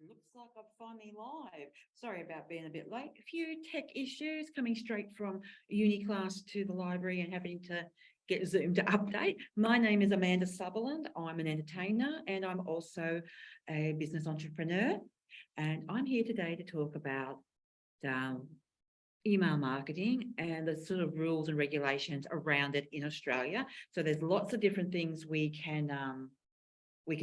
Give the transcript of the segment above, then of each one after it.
Looks like I'm finally live. Sorry about being a bit late. A few tech issues coming straight from uni class to the library and having to get Zoom to update. My name is Amanda Sutherland. I'm an entertainer and I'm also a business entrepreneur. And I'm here today to talk about email marketing and the sort of rules and regulations around it in Australia. So there's lots of different things we can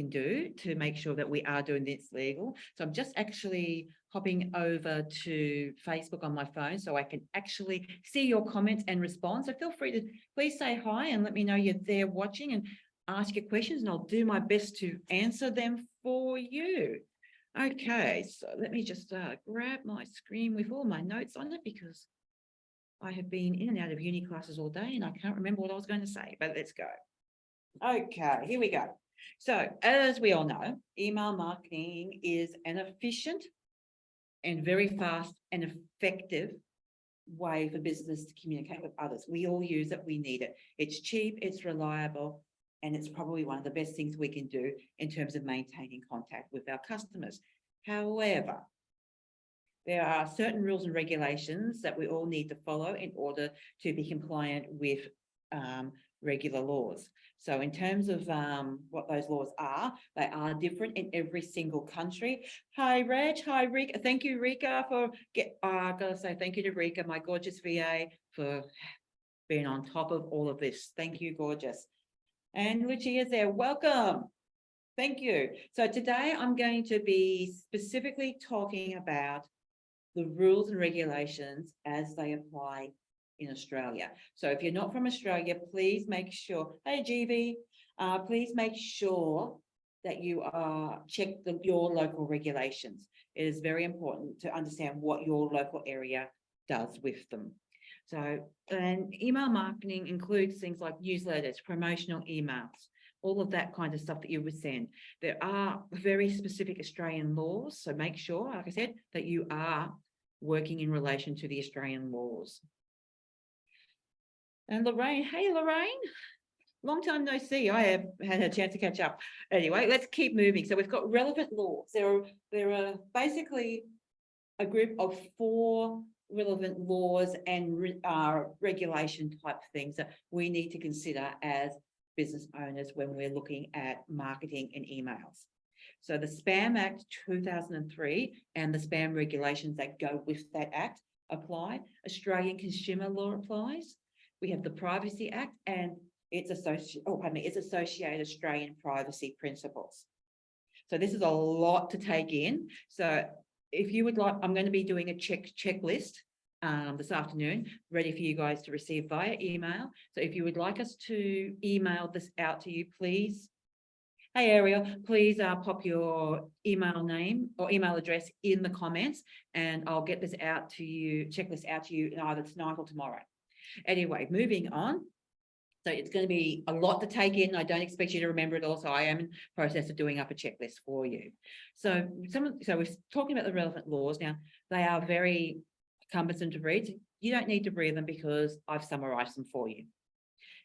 do to make sure that we are doing this legal. So I'm just actually hopping over to Facebook on my phone so I can actually see your comments and respond. So feel free to please say hi and let me know you're there watching and ask your questions, and I'll do my best to answer them for you. Okay, so let me just grab my screen with all my notes on it because I have been in and out of uni classes all day and I can't remember what I was going to say, but let's go. Okay, here we go. So as we all know, email marketing is an efficient and very fast and effective way for business to communicate with others. We all use it, we need it. It's cheap, it's reliable, and it's probably one of the best things we can do in terms of maintaining contact with our customers. However, there are certain rules and regulations that we all need to follow in order to be compliant with regular laws. So in terms of what those laws are, they are different in every single country. Hi, Reg. Hi, Rika. Thank you, Rika, for I've got to say thank you to Rika, my gorgeous VA, for being on top of all of this. Thank you, gorgeous. And Lucia's there. Welcome. Thank you. So today I'm going to be specifically talking about the rules and regulations as they apply in Australia. So if you're not from Australia, please make sure, hey GB, please make sure that you check your local regulations. It is very important to understand what your local area does with them. So, and email marketing includes things like newsletters, promotional emails, all of that kind of stuff that you would send. There are very specific Australian laws, so make sure, like I said, that you are working in relation to the Australian laws. And Lorraine, hey Lorraine, long time no see. I have had a chance to catch up. Anyway, let's keep moving. So we've got relevant laws. There are basically a group of 4 relevant laws and regulation type things that we need to consider as business owners when we're looking at marketing and emails. So the Spam Act 2003 and the spam regulations that go with that act apply. Australian consumer law applies. We have the Privacy Act and its associated Australian privacy principles. So this is a lot to take in. So if you would like, I'm going to be doing a checklist this afternoon, ready for you guys to receive via email. So if you would like us to email this out to you, please. Hey Ariel, please pop your email name or email address in the comments and I'll get this out to you, checklist out to you either tonight or tomorrow. Anyway, moving on. So it's going to be a lot to take in. I don't expect you to remember it all. So I am in the process of doing up a checklist for you. So we're talking about the relevant laws. Now, they are very cumbersome to read. You don't need to read them because I've summarized them for you.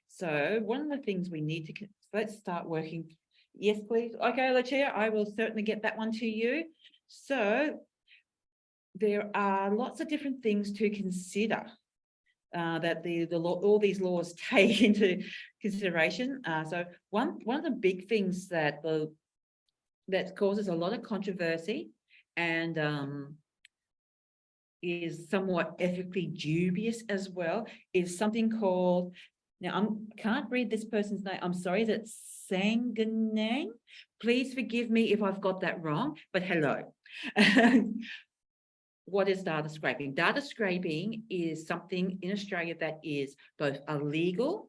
So one of the things we need to, let's start working. Yes, please. Okay, Lucia, I will certainly get that one to you. So there are lots of different things to consider that all these laws take into consideration. So one of the big things that causes a lot of controversy and is somewhat ethically dubious as well is something called, now I can't read this person's name, I'm sorry, is it Sanganang? Please forgive me if I've got that wrong, but hello. What is data scraping? Data scraping is something in Australia that is both illegal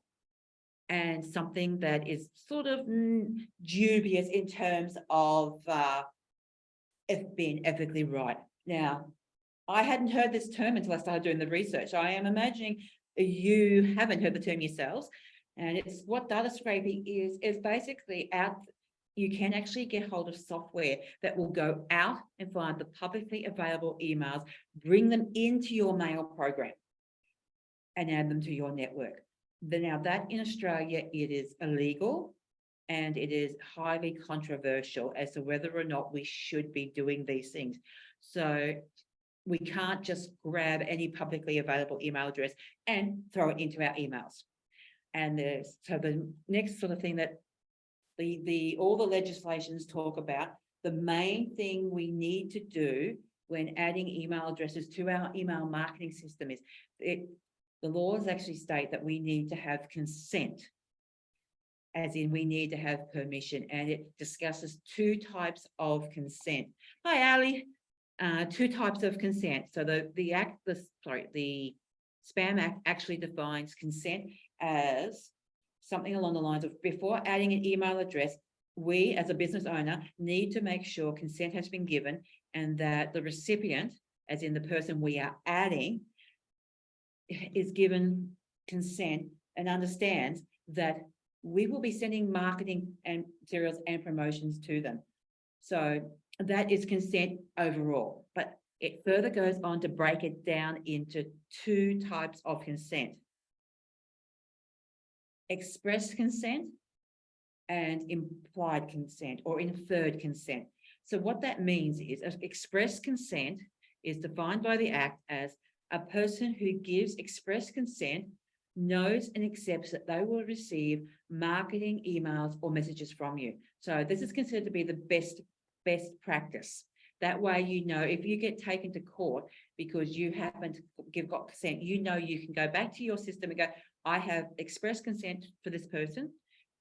and something that is sort of dubious in terms of being ethically right. Now, I hadn't heard this term until I started doing the research. I am imagining you haven't heard the term yourselves. And it's what data scraping is basically you can actually get hold of software that will go out and find the publicly available emails, bring them into your mail program and add them to your network. Now that in Australia, it is illegal and it is highly controversial as to whether or not we should be doing these things. So we can't just grab any publicly available email address and throw it into our emails. And so the next sort of thing that all the legislations talk about, the main thing we need to do when adding email addresses to our email marketing system is the laws actually state that we need to have consent, as in we need to have permission, and it discusses two types of consent. Hi, Ali. Two types of consent. So the Spam Act actually defines consent as something along the lines of, before adding an email address, we as a business owner need to make sure consent has been given and that the recipient, as in the person we are adding, is given consent and understands that we will be sending marketing and materials and promotions to them. So that is consent overall, but it further goes on to break it down into two types of consent: express consent and implied consent or inferred consent. So what that means is express consent is defined by the Act as a person who gives express consent knows and accepts that they will receive marketing emails or messages from you. So this is considered to be the best practice. That way, you know, if you get taken to court because you haven't got consent, you know, you can go back to your system and go, I have express consent for this person.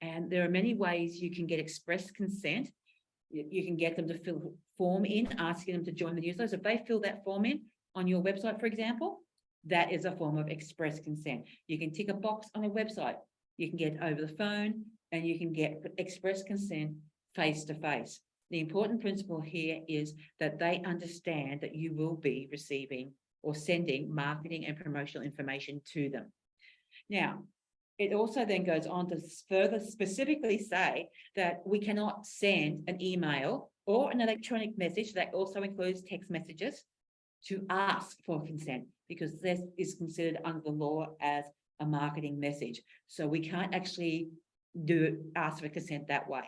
And there are many ways you can get express consent. You can get them to fill a form in, asking them to join the newsletter. So if they fill that form in on your website, for example, that is a form of express consent. You can tick a box on a website. You can get over the phone, and you can get express consent face to face. The important principle here is that they understand that you will be receiving or sending marketing and promotional information to them. Now, it also then goes on to further specifically say that we cannot send an email or an electronic message, that also includes text messages, to ask for consent, because this is considered under the law as a marketing message. So we can't actually ask for consent that way.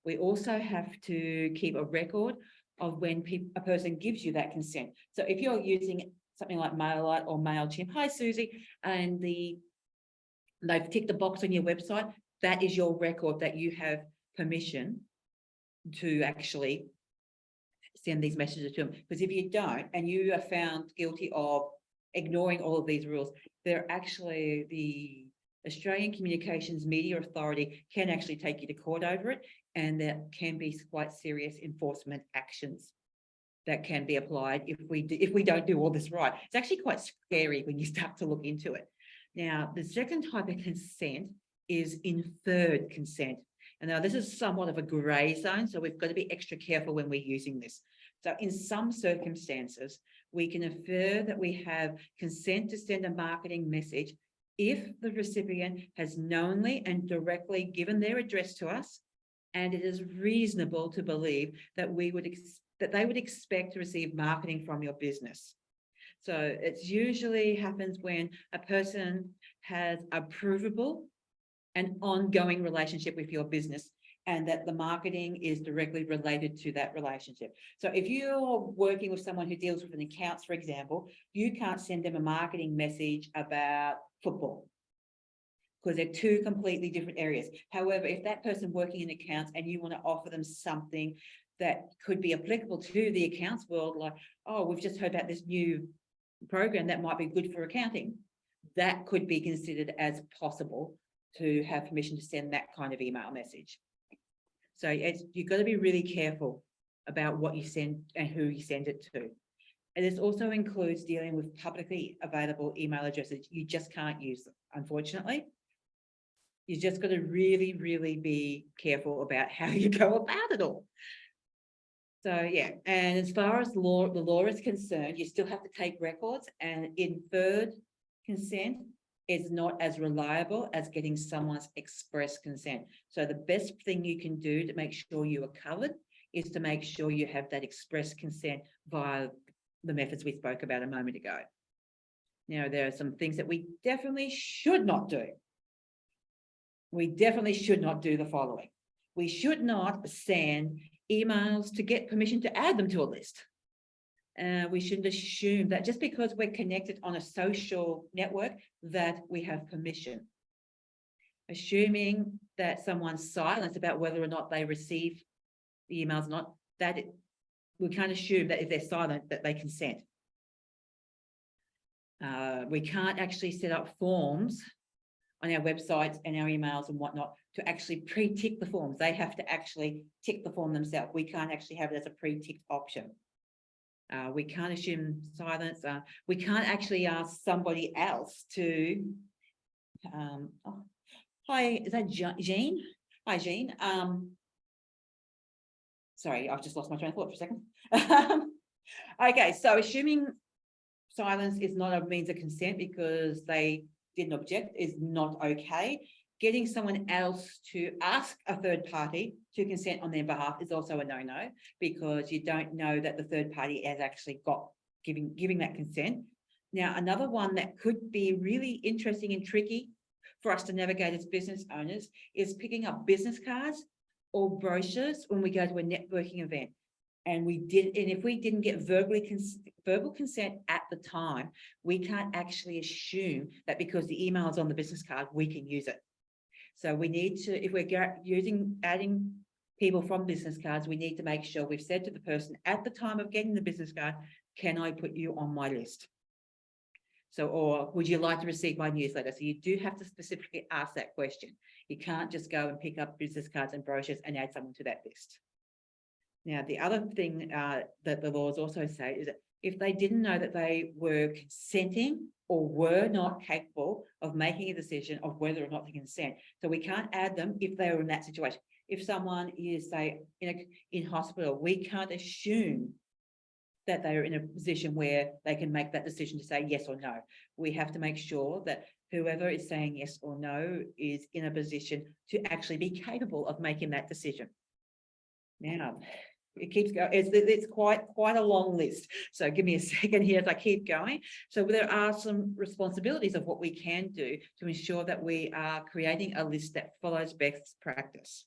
We also have to keep a record of when a person gives you that consent. So if you're using something like MailerLite or MailChimp, hi Susie, and they've ticked the box on your website, that is your record that you have permission to actually send these messages to them. Because if you don't, and you are found guilty of ignoring all of these rules, they're actually, the Australian Communications Media Authority can actually take you to court over it, and there can be quite serious enforcement actions that can be applied if we don't do all this right. It's actually quite scary when you start to look into it. Now, the second type of consent is inferred consent. And now this is somewhat of a grey zone, so we've got to be extra careful when we're using this. So in some circumstances, we can infer that we have consent to send a marketing message if the recipient has knowingly and directly given their address to us, and it is reasonable to believe that they would expect to receive marketing from your business. So it usually happens when a person has a provable and ongoing relationship with your business, and that the marketing is directly related to that relationship. So if you're working with someone who deals with an accounts, for example, you can't send them a marketing message about football, because they're two completely different areas. However, if that person working in accounts and you want to offer them something that could be applicable to the accounts world, like, oh, we've just heard about this new program that might be good for accounting, that could be considered as possible to have permission to send that kind of email message. So you've got to be really careful about what you send and who you send it to. And this also includes dealing with publicly available email addresses. You just can't use them, unfortunately. You just got to really, really be careful about how you go about it all. So yeah, and as far as the law is concerned, you still have to take records, and inferred consent is not as reliable as getting someone's express consent. So the best thing you can do to make sure you are covered is to make sure you have that express consent via the methods we spoke about a moment ago. Now, there are some things that we definitely should not do. We definitely should not do the following. We should not send emails to get permission to add them to a list. We shouldn't assume that just because we're connected on a social network that we have permission. Assuming that someone's silent about whether or not they receive the emails, not that we can't assume that if they're silent that they consent. We can't actually set up forms on our websites and our emails and whatnot to actually pre-tick the forms. They have to actually tick the form themselves. We can't actually have it as a pre-ticked option. We can't assume silence. We can't actually ask somebody else to, hi, is that Jean? Hi, Jean. Sorry, I've just lost my train of thought for a second. Okay, so assuming silence is not a means of consent because they didn't object is not okay. Getting someone else to ask a third party to consent on their behalf is also a no-no, because you don't know that the third party has actually got giving that consent. Now, another one that could be really interesting and tricky for us to navigate as business owners is picking up business cards or brochures when we go to a networking event. And if we didn't get verbal consent at the time, we can't actually assume that because the email is on the business card, we can use it. So we need to, if we're adding people from business cards, we need to make sure we've said to the person at the time of getting the business card, can I put you on my list? So, or would you like to receive my newsletter? So you do have to specifically ask that question. You can't just go and pick up business cards and brochures and add someone to that list. Now, the other thing that the laws also say is that if they didn't know that they were consenting or were not capable of making a decision of whether or not to consent, so we can't add them if they were in that situation. If someone is, say, in hospital, we can't assume that they are in a position where they can make that decision to say yes or no. We have to make sure that whoever is saying yes or no is in a position to actually be capable of making that decision. Now, it keeps going. It's quite a long list. So give me a second here as I keep going. So there are some responsibilities of what we can do to ensure that we are creating a list that follows best practice.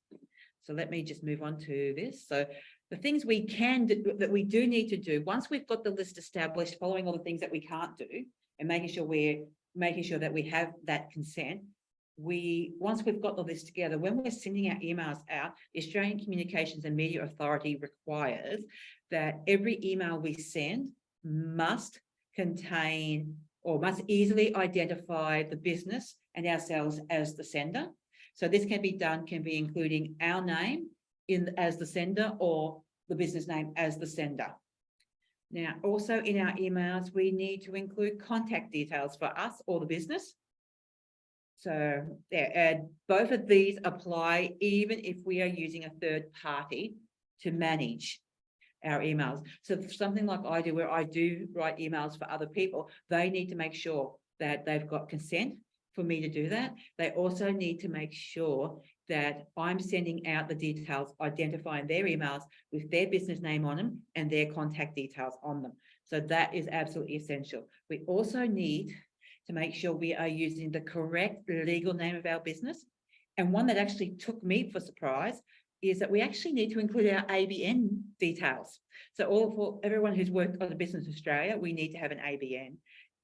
So let me just move on to this. So the things we can do, that we do need to do, once we've got the list established, following all the things that we can't do, and making sure that we have that consent, once we've got the list together, when we're sending our emails out, the Australian Communications and Media Authority requires that every email we send must contain or must easily identify the business and ourselves as the sender. So this can be including our name as the sender or the business name as the sender. Now, also in our emails, we need to include contact details for us or the business. So both of these apply even if we are using a third party to manage our emails. So something like I do, where I do write emails for other people, they need to make sure that they've got consent for me to do that. They also need to make sure that I'm sending out the details, identifying their emails with their business name on them and their contact details on them. So that is absolutely essential. We also need to make sure we are using the correct legal name of our business. And one that actually took me for surprise is that we actually need to include our ABN details. So for everyone who's worked on a Business Australia, we need to have an ABN,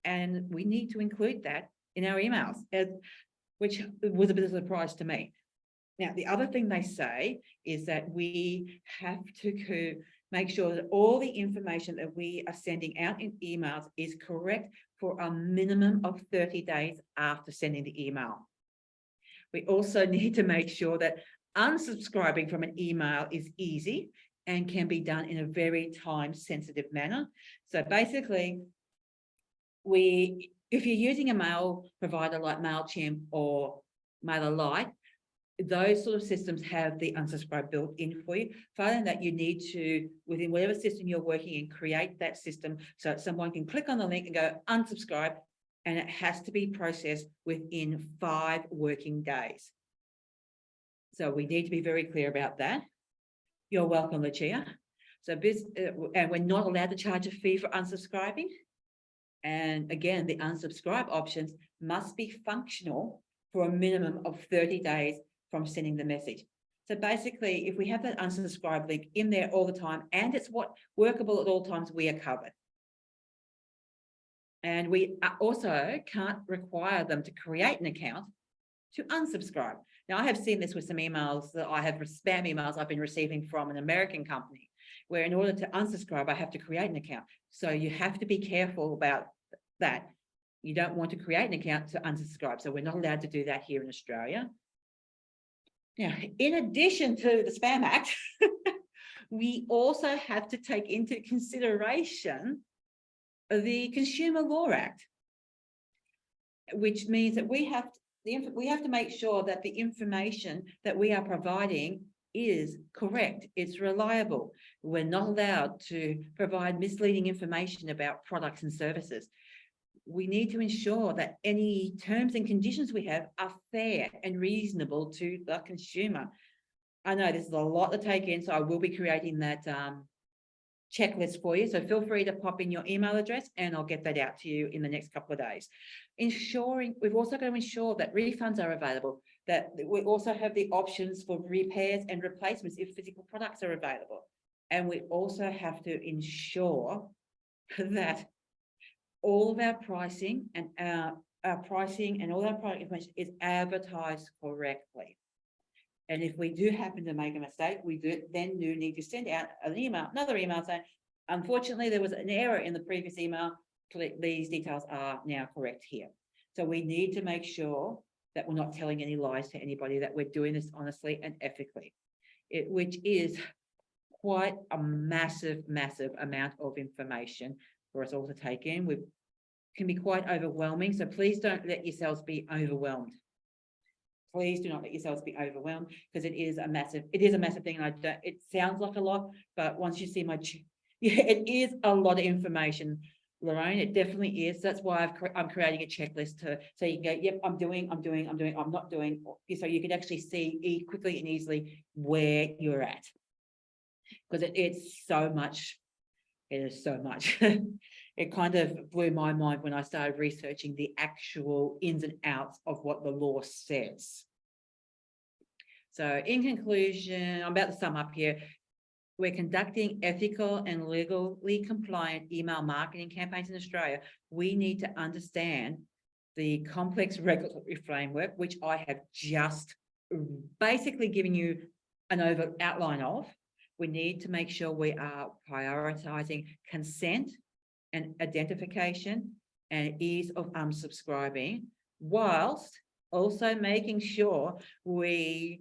and we need to include that in our emails, which was a bit of a surprise to me. Now, the other thing they say is that we have to make sure that all the information that we are sending out in emails is correct for a minimum of 30 days after sending the email. We also need to make sure that unsubscribing from an email is easy and can be done in a very time-sensitive manner. So basically, if you're using a mail provider like MailChimp or MailerLite, those sort of systems have the unsubscribe built in for you. Further than that, you need to, within whatever system you're working in, create that system so that someone can click on the link and go unsubscribe, and it has to be processed within 5 working days. So we need to be very clear about that. You're welcome, Lucia. So and we're not allowed to charge a fee for unsubscribing. And again, the unsubscribe options must be functional for a minimum of 30 days from sending the message. So basically, if we have that unsubscribe link in there all the time, and it's workable at all times, we are covered. And we also can't require them to create an account to unsubscribe. Now, I have seen this with some emails that I have, spam emails I've been receiving from an American company, where in order to unsubscribe, I have to create an account. So you have to be careful about that. You don't want to create an account to unsubscribe. So we're not allowed to do that here in Australia. Now, in addition to the Spam Act, we also have to take into consideration the Consumer Law Act, which means that we have to make sure that the information that we are providing is correct, it's reliable. We're not allowed to provide misleading information about products and services. We need to ensure that any terms and conditions we have are fair and reasonable to the consumer. I know this is a lot to take in, so I will be creating that checklist for you. So feel free to pop in your email address and I'll get that out to you in the next couple of days. We've also got to ensure that refunds are available, that we also have the options for repairs and replacements if physical products are available. And we also have to ensure that all of our pricing and our pricing and all our product information is advertised correctly. And if we do happen to make a mistake, we then need to send out another email saying, unfortunately, there was an error in the previous email. These details are now correct here. So we need to make sure that we're not telling any lies to anybody, that we're doing this honestly and ethically, which is quite a massive amount of information for us all to take in. It can be quite overwhelming. So please don't let yourselves be overwhelmed. Please do not let yourselves be overwhelmed, because it is a massive thing. And it sounds like a lot, but once you see it is a lot of information, Lorraine. It definitely is. That's why I'm creating a checklist so you can go, yep, I'm doing, I'm not doing. So you can actually see quickly and easily where you're at, because it's so much. It is so much. It kind of blew my mind when I started researching the actual ins and outs of what the law says. So in conclusion, I'm about to sum up here. We're conducting ethical and legally compliant email marketing campaigns in Australia. We need to understand the complex regulatory framework, which I have just basically given you an outline of. We need to make sure we are prioritizing consent and identification and ease of unsubscribing, whilst also making sure we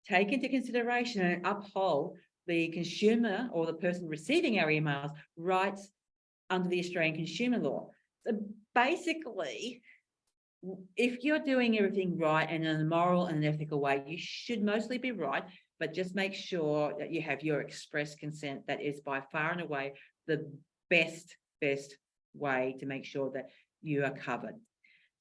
take into consideration and uphold the consumer or the person receiving our emails rights under the Australian consumer law. So basically, if you're doing everything right and in a moral and an ethical way, you should mostly be right, but just make sure that you have your express consent. That is by far and away the best way to make sure that you are covered.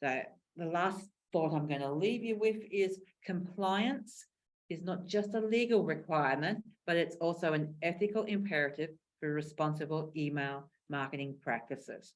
So the last thought I'm going to leave you with is compliance is not just a legal requirement, but it's also an ethical imperative for responsible email marketing practices.